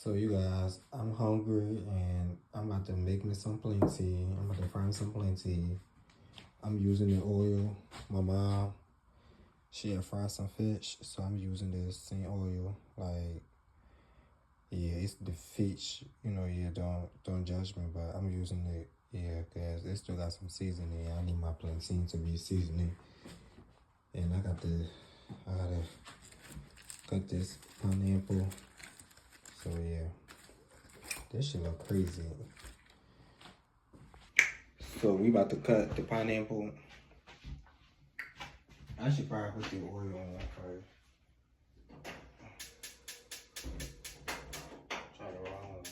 So you guys, I'm hungry and I'm about to make me some plenty. I'm about to fry me some plenty. I'm using the oil. My mom, she had fried some fish, so I'm using this same oil. Like, yeah, it's the fish. Yeah, don't judge me, but I'm using it. Yeah, cause it still got some seasoning. I need my plantain to be seasoning, and I gotta cut this pineapple. So yeah, this shit look crazy. So we about to cut the pineapple. I should probably put the oil on first. Try the wrong one.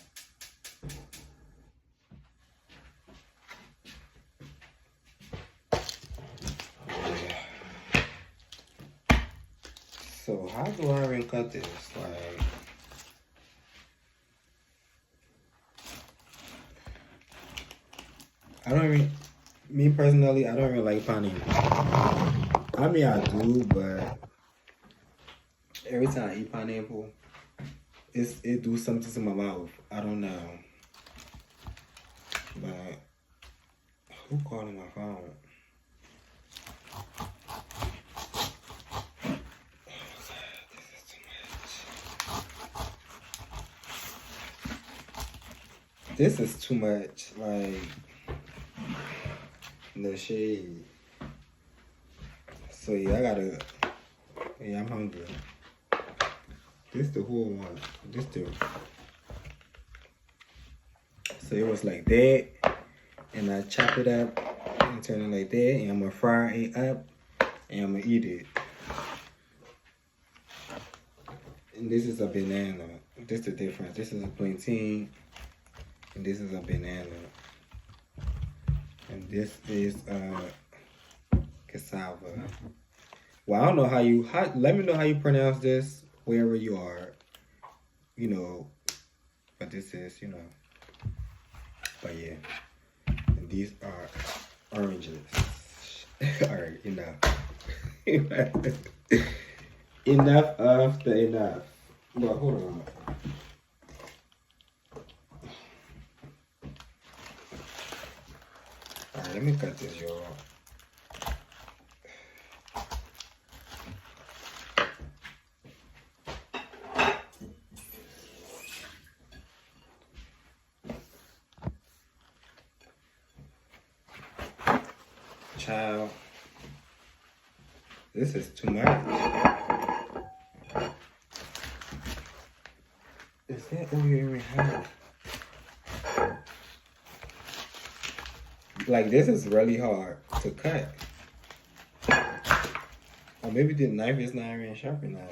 So how do I even cut this? Like, I don't even, me personally, I don't even like pineapple. I mean, I do, but every time I eat pineapple, it do something to my mouth. I don't know. But who calling my phone? This is too much. Like, no shade. So yeah, I'm hungry. This the whole one. So it was like that, and I chop it up and turn it like that, and I'm gonna fry it up, and I'm gonna eat it. And this is a banana. This is the difference. This is a plantain, and this is a banana. And this is cassava. Well, I don't know let me know how you pronounce this wherever you are, but this is, but yeah. And these are oranges. Alright, enough of the enough. Well, hold on. Alright, let me cut this, y'all. Child, this is too much. Is that all you even have? Like, this is really hard to cut. Or maybe the knife is not even sharp enough.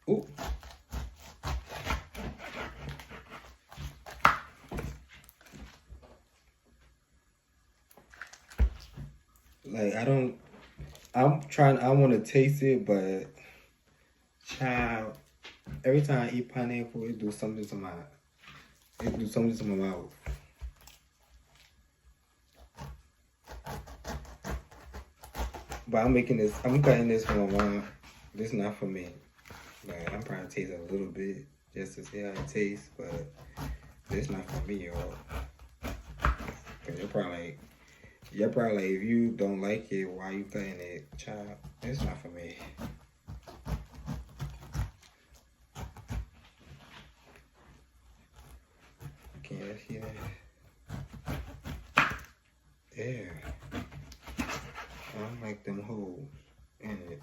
Ooh. Like, I want to taste it, but child, every time I eat pineapple, it do something to my mouth. But I'm cutting this for my mom. This is not for me. Like, I'm trying to taste a little bit just to see how it tastes, but this is not for me, y'all. Cause you're probably like, if you don't like it, why you cutting it, child? It's not for me. Can you see that? Yeah. I don't like them holes in it.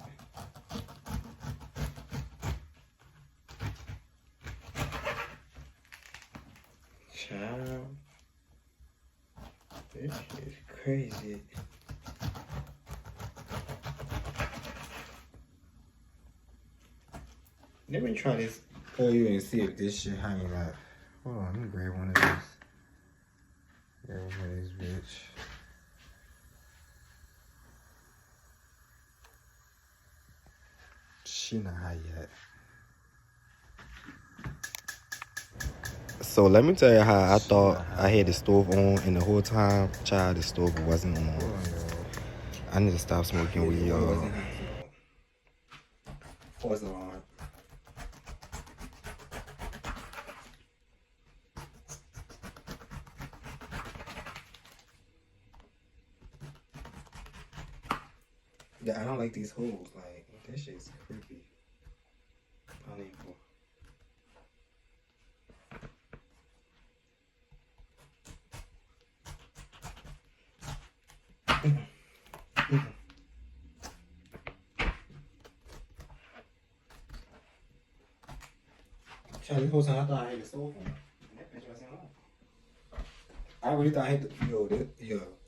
Child. This is crazy. Let me try this oil and see if this shit hanging out. Hold on, let me grab one of these. Grab one of these, bitch. She not hot yet. So let me tell you how I thought I had the stove on, and the whole time, child, the stove wasn't on. I need to stop smoking weed, y'all. False alarm. Yeah, I don't like these holes. Like, that shit's creepy. Pineapple. Child, this whole time I thought I had the stove on. That bitch wasn't on. I really thought I had the,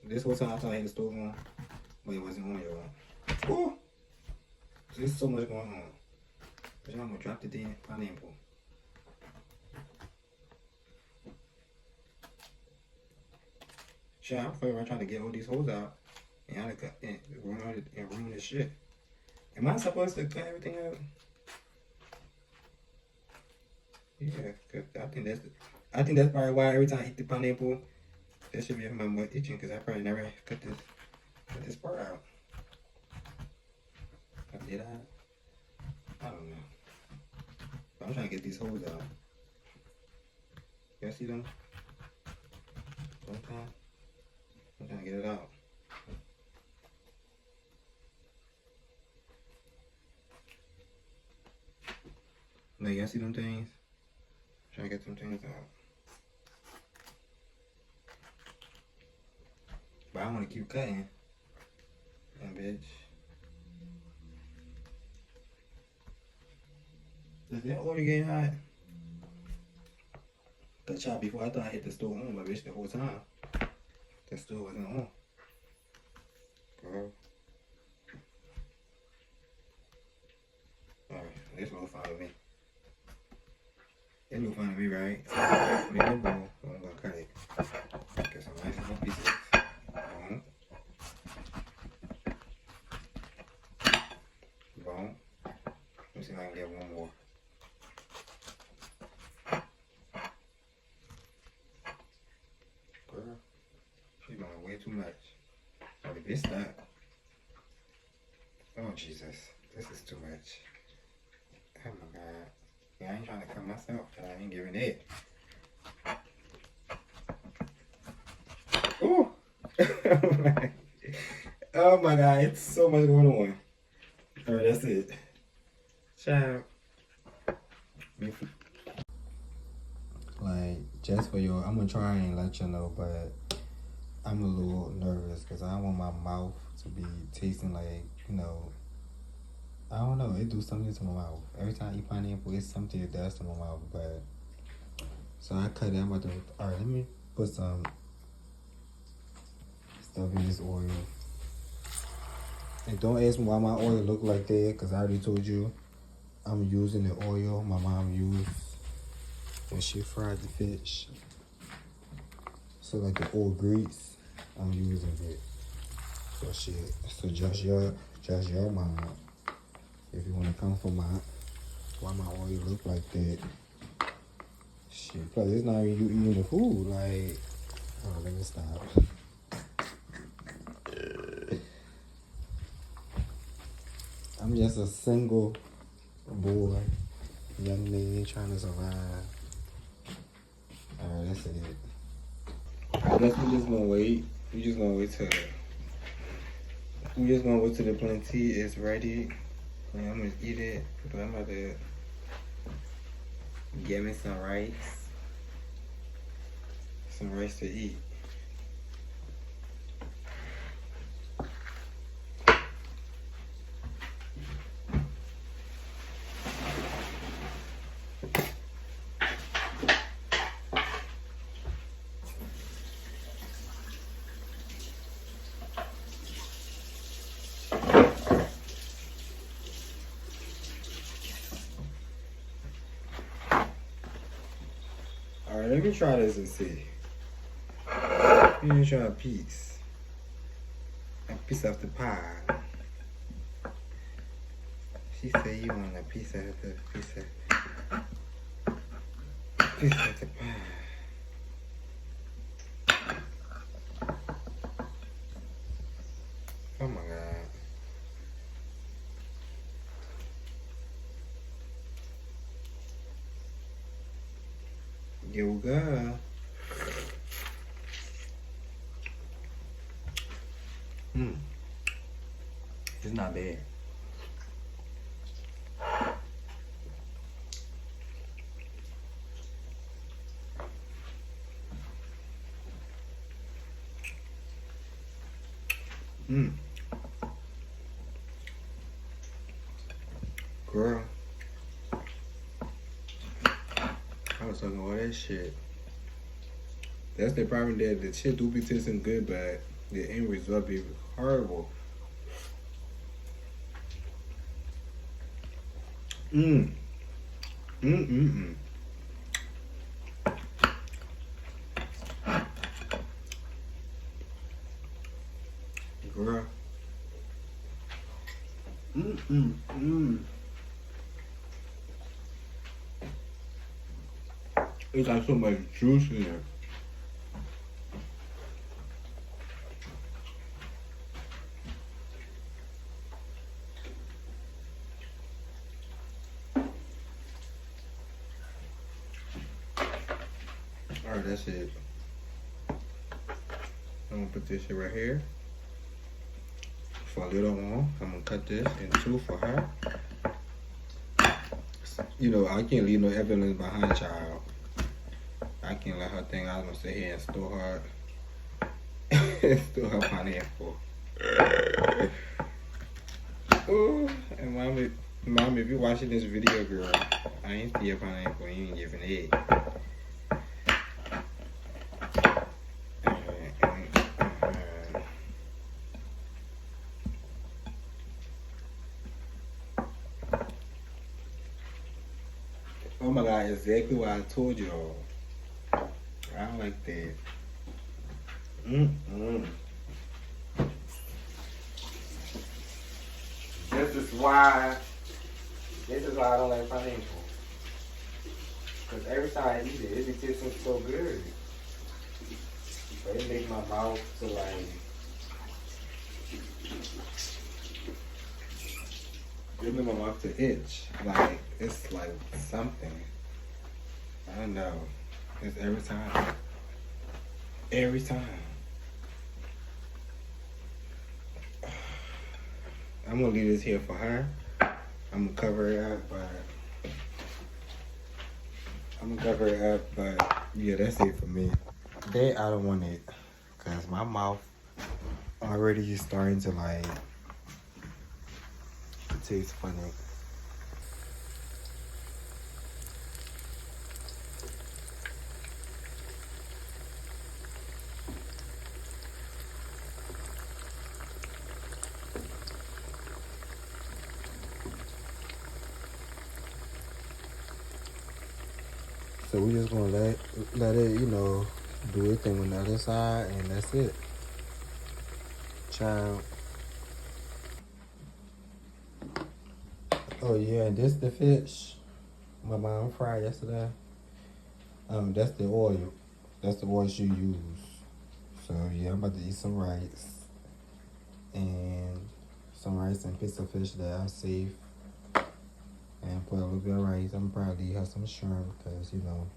this whole time I thought I had the stove on, but it wasn't on, y'all. Ooh! There's so much going on. But y'all gonna drop the damn pineapple. Shit, I'm afraid I'm trying to get all these holes out and ruin this shit. Am I supposed to cut everything out? Yeah, cause I think that's probably why every time I eat the pineapple, that should be my butt itching, because I probably never cut this part out. Did I? I don't know. But I'm trying to get these holes out. Y'all see them? Sometimes I'm trying to get it out. Like, y'all see them things? I'm trying to get some things out. But I want to keep cutting. That bitch. Is that oil getting hot? Cause child, before I thought I hit the stove on, but bitch, the whole time, the stove wasn't on. Girl. Alright, this little fine with me. It look fine to me, right? Make it bowl. I'm gonna cut it. Get some nice little pieces. Boom. Boom. Let me see if I can get one more. Girl, she's doing way too much. Oh, the bitch that. Oh, Jesus. This is too much. Oh, my God. Yeah, I ain't trying to cut myself, but I ain't giving it. Ooh! Oh my God, it's so much going on. Alright, that's it. Ciao. Like, just for your, I'm gonna try and let you know, but I'm a little nervous because I don't want my mouth to be tasting like, I don't know, it do something to my mouth. Every time I eat pineapple, it's something it does to my mouth, but, so I cut it, I'm about to, alright, let me put some stuff in this oil. And don't ask me why my oil look like that, because I already told you, I'm using the oil my mom used when she fried the fish. So like the old grease, I'm using it. So shit, so just your mom. If you want to come for why my oil look like that. Shit, plus it's not even you eating the food. Like, oh, let me stop. I'm just a single boy, young man trying to survive. Alright, that's it. I guess we just gonna wait. We just gonna wait till the plantain is ready. And I'm gonna eat it, but I'm about to get me some rice. Some rice to eat. Alright, let me try this and see. Let me try a piece. A piece of the pie. She said you want a piece of the pie. Yoga. It's not bad. Girl, I was talking all that shit. That's the problem, that the shit do be tasting good, but the end result be horrible. Girl. It got so much juice in there. Alright, that's it. I'm gonna put this shit right here for a little more. I'm gonna cut this in two for her. You know, I can't leave no evidence behind, child. I can't let her think I'm gonna sit here and store her pineapple. Ooh, and mommy, if you're watching this video, girl, I ain't see your pineapple. You ain't giving it. Oh my God, exactly what I told y'all. I don't like that. This is why I don't like pineapple. Because every time I eat it be tasting so good. But it makes my mouth to like, it makes my mouth to itch. Like, it's like something. I don't know. It's every time. Every time. I'm gonna leave this here for her. I'm gonna cover it up, but yeah, that's it for me. That I don't want it, cause my mouth already is starting to like taste funny. So we just gonna let it, you know, do its thing on the other side, and that's it. Child. Oh yeah, and this the fish my mom fried yesterday. That's the oil. That's the oil she used. So yeah, I'm about to eat some rice and bits of fish that I saved, and put a little bit of rice. I'm probably have some shrimp, because you know,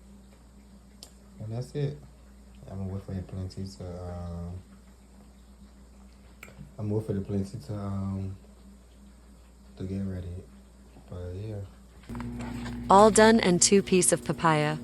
and that's it. I'm gonna wait for the plenty to get ready. But yeah. All done, and 2 pieces of papaya.